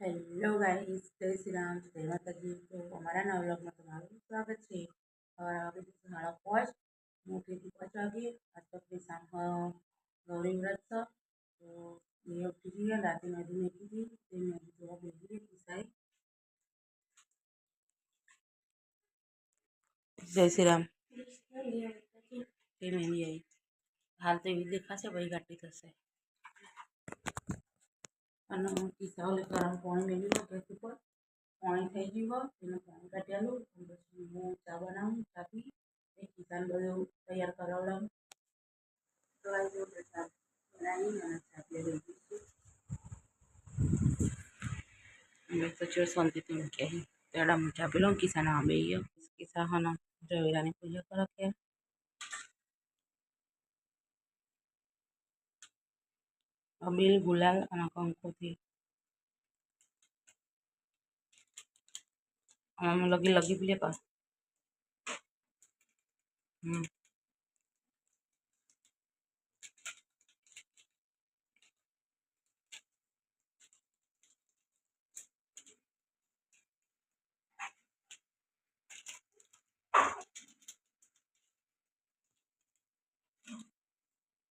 Hello guys, જય શ્રી રામ, જય માતાજી. તો અમારા નવા વ્લોગમાં તમારું સ્વાગત છે. સવારે વાગે છે 5:30, મોટેથી 5 વાગે. આજ તો આપણી ગૌરી વ્રત છે. તો મેં ઉઠી ગઈ, રાતે નદી મેકી હતી તે નદી જોવા બેસી ગઈ કિસાઈ. જય શ્રી રામ. એ મહેંદી આવી હાલ તો એવી દેખાશે, ભાઈ ઘાટી થશે. અને કિસ્સાઓ ગરમ પાણી મેળવી ગેસ ઉપર પાણી થઈ ગયું હોય એને પાણી કાઢેલું પછી હું ચા બનાવું, ચા પી એ કિસાન બધું તૈયાર કરાવડાવું તો આવી ચા બનાવી અને ચા પી લઈ જઈશું. તો ચો શાંતિથી મૂક્યા તેડા હું ચા પી લઉં. કિસાન બે ગયો કિસ્સા હા રવિરાની પૂજા કરો કે અબીલ ગુલાલ અને કંકુથી લગી લગી પીલે પાસ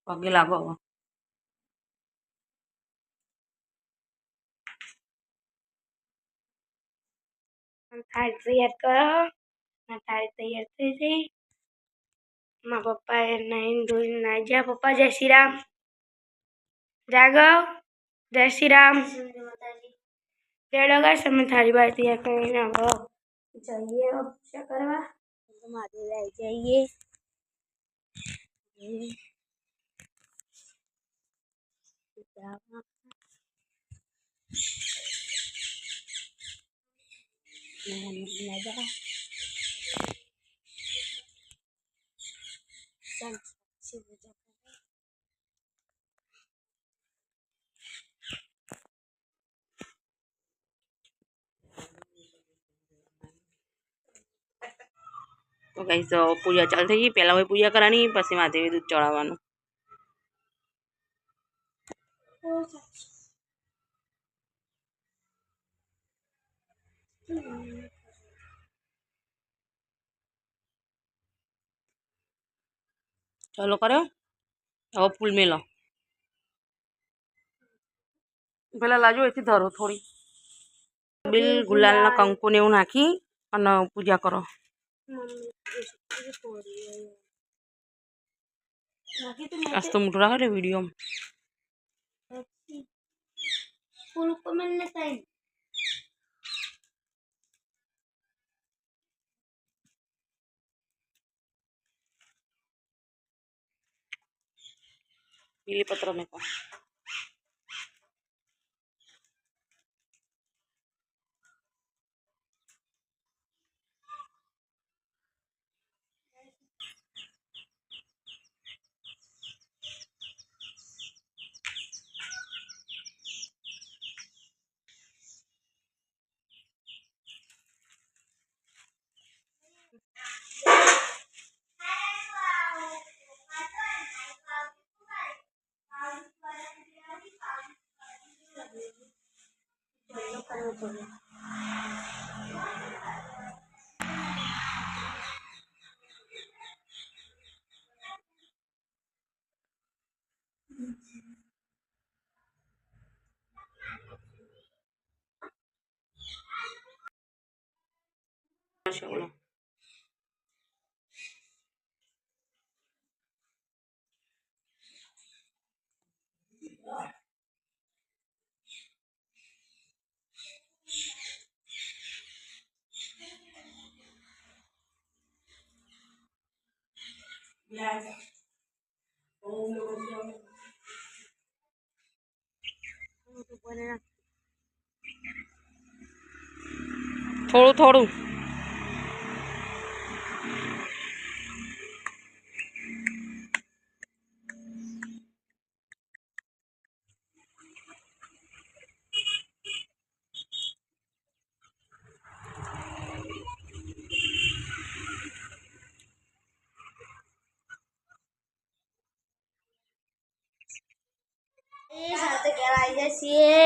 પગે લાગો. થાળી તૈયાર કરો. થાળી તૈયાર થઈ ગઈ. મારા પપ્પા એ નાઈને ધોઈને નાઈ ગયા. પપ્પા જય શ્રી રામ. જાગો. જય શ્રી રામ. બેડો ગાઈસ, અમે થાળી બાર તૈયાર કરીને જઈએ પૂજા કરવા. મહાદેવ આવી જઈએ. તો ગાઈસ પૂજા ચાલુ થઈ ગઈ. પહેલા હોય પૂજા કરવાની, પછી મહાદેવી દૂધ ચડાવવાનું. ચાલો કર્યો. હવે ફૂલ મેલો પેલા લાજો એથી ધરો થોડી બિલ ગુલાલ ના કંકુ ને એવું નાખી અને પૂજા કરો. આજ તો મોટું રાખે વિડીયો પીલી પત્ર મેં કહો. થોડું થોડું સાથે ઘેર આવી જઈએ.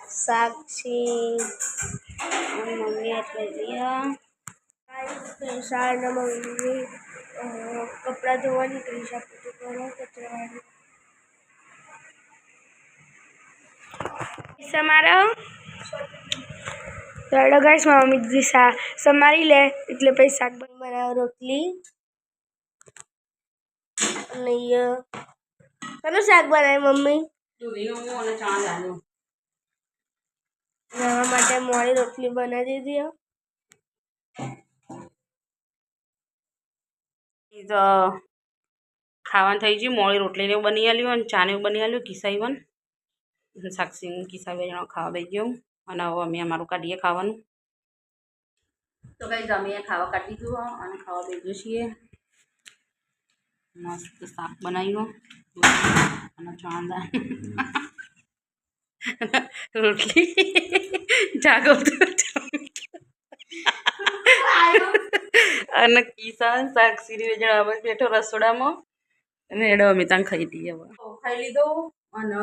સાક્ષી મમ્મી એટલે ક્રિશા અને મમ્મી કપડાં ધોવાની ક્રિશા પોતું કરો કચરાવાળી સમારો તો ગાઈસ મમ્મી દિશા સમારી લે એટલે પછી શાક બનાવ રોટલી અને કનું શાક બનાવે મમ્મી દૂધીનું અને ચણા દાળનું એના માટે મોડી રોટલી બનાવી દીધી તો ખાવાનું થઈ ગયું મોડી રોટલીને એવું બની આલ્યું અને ચાને એવું બની આલ્યું કિસ્સા ઇવન સાક્ષી કિસ્સા બે જણા ખાવા બેસી ગયું અને હવે અમે અમારું કાઢીએ ખાવાનું તો કંઈ અમે ખાવા કાઢી દીધું અને ખાવા બેસીએ છીએ મસ્ત શાક બનાવ્યું અને ચણા દાળ રોટલી જાગો અને કિસાન સાક્ષી જણા બેઠો રસોડામાં અને એડો અમે ત્યાં ખાઈ દઈએ હવે ખાઈ લીધો અને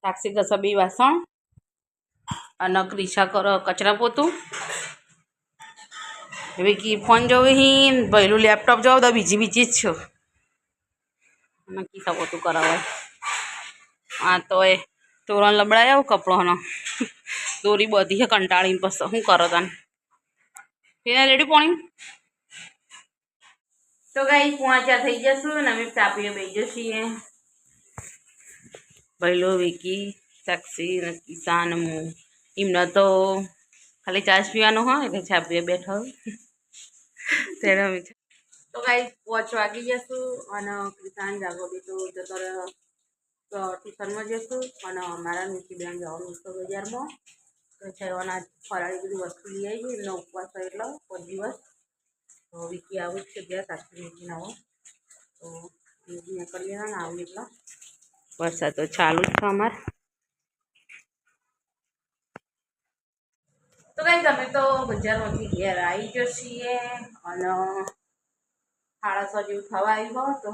સાક્ષી ઘસબી વાસણ અને ક્રિશા કરો કચરા પોતું વિકી ફોન જોવે હી પહેલું લેપટોપ જોવો તો બીજી જ છો અને કિસ્સા પોતું કરાવે હા તો એ તોરણ લબડાયો કપડોનો દોરી બધી કંટાળી પછી શું કરો તને ફેર રેડી પોણી તો ગાઈ 5 થઈ જશું અને અમે ચા પીએ બેસી છીએ પહેલો વિકી સાક્ષી અને કિસ્સા અને હું એમને તો ખાલી ચા પીવાનો હોય એટલે ચા પીએ બેઠો ત્યારે અમે તો ગાઈ 5 વાગી જશું અને કિસાન જાગો બી તો જતો રહ્યો તો ટ્યુશનમાં જશું અને મારા નીચે બેન જવાનું છે બજારમાં તો છેવાના ફરાળી બધી વસ્તુ લઈ આવી એમનો ઉપવાસ હોય એટલે 5 દિવસ તો વિકી આવું જ છે ગયા સાક્ષી મૂકીને આવો તો મેં કરી લેવાને આવું એટલે વરસાદ તો ચાલુ જ છે અમારે તો કંઈ તમે તો બજારમાંથી ઘેર આવી જશીએ અને 6:30 જેવું થવા આવ્યો તો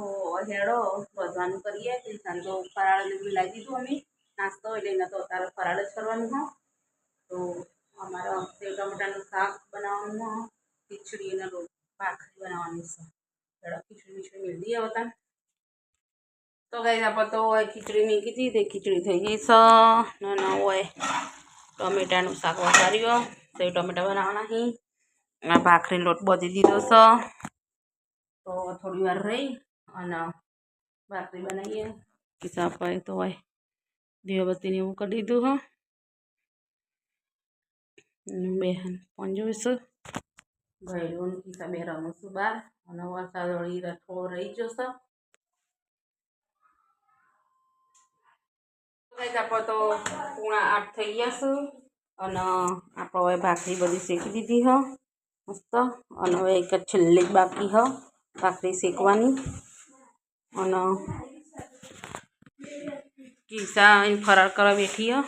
હેડો વધવાનું કરીએ કિસાન તો ફરાળ બી લાવી દીધું અમે નાસ્તો એટલે એને તો અત્યારે ફરાળ જ કરવાનું હોય તો અમારા સેવ ટમેટાનું શાક બનાવવાનું હોય ખીચડી અને ભાખરી બનાવવાની છે હેડો ખીચડી મેળવી આવતા તો ગાઈસ આપણે તો ખીચડી મૂકી હતી તે ખીચડી થઈ ગઈ છે ને હોય ટમેટાનું શાક વઘાર્યું સેવ ટમેટા બનાવવાના હી અને ભાખરીનો લોટ બાંધી દીધો છે તો થોડી વાર રહી અને ભાખરી બનાવીએ કિસ્સા અપાય તો હોય દીવાબત્તીને એવું કરી દીધું બે ફોન જોઈશું ભાઈઓને કિસ્સા બે રમું બહાર અને વરસાદ વળી થોડો રહી જશે આપણે તો 7:30 થઈ જશે અને આપણે હવે ભાખરી બધી શેકી દીધી હ મસ્ત અને હવે એક જ છેલ્લી બાકી હ ભાખરી શેકવાની અને કિસ્સા ફરાર કરવા બેઠી હ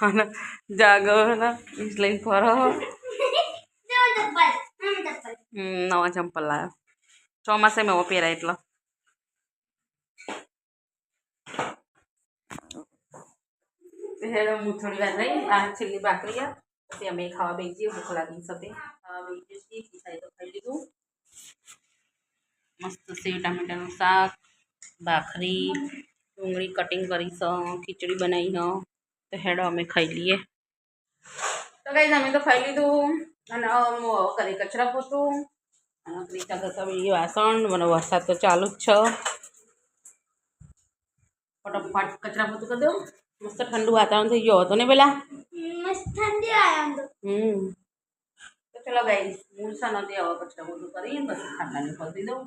અને જાગો ને લઈને ફરો નવા ચંપલ લાવ્યો ચોમાસે મેં પહેરાય એટલે હું થોડી વાર રહી આ છેલ્લી ભાખરી પછી અમે ખાવા બેસીએ ભૂખ લાગી સાથે ખાવા બેસીએ છીએ કિસ્સાએ તો ખાઈ લીધું મસ્ત સેવ ટામેટાનું શાક ભાખરી ડુંગળી કટિંગ કરી ખીચડી બનાવી તો હેડો અમે ખાઈ લઈએ તો ગાઈસ અમે તો ખાઈ લીધું અને કરી કચરા પોતું અને ક્રિશા ઘસા વાસણ મને વરસાદ તો ચાલુ જ છે ફટાફટ કચરા પોતું કરી દઉં મસ્ત ઠંડુ વાતાવરણ થઈ ગયો હતો ને પેલા મસ્ત ઠંડી આવ્યા તો ચલો ગાઈસ હું છે નથી હવે કચરા પોતું કરીને પછી ખાટલાને ખોલી દઉં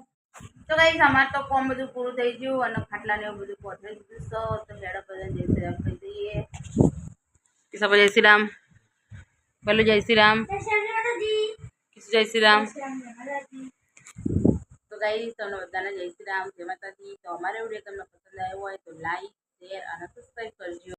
તો ગાઈસ અમારે તો કોમ બધું પૂરું થઈ ગયું અને ખાટલાને એવું બધું પહોંચાડી દીધું તો હેડા બધા જય શ્રી રામ કહી દઈએ કિસ્સા જય શ્રી રામ પેલું જય શ્રી રામ કિસ્સુ જય શ્રી રામ તો ગાઈસ તમને બધાને જય શ્રી રામ જય માતાજી તો અમારો વિડીયો તમને પસંદ આવ્યો હોય તો લાઈક શેર અને સબસ્ક્રાઈબ કરજો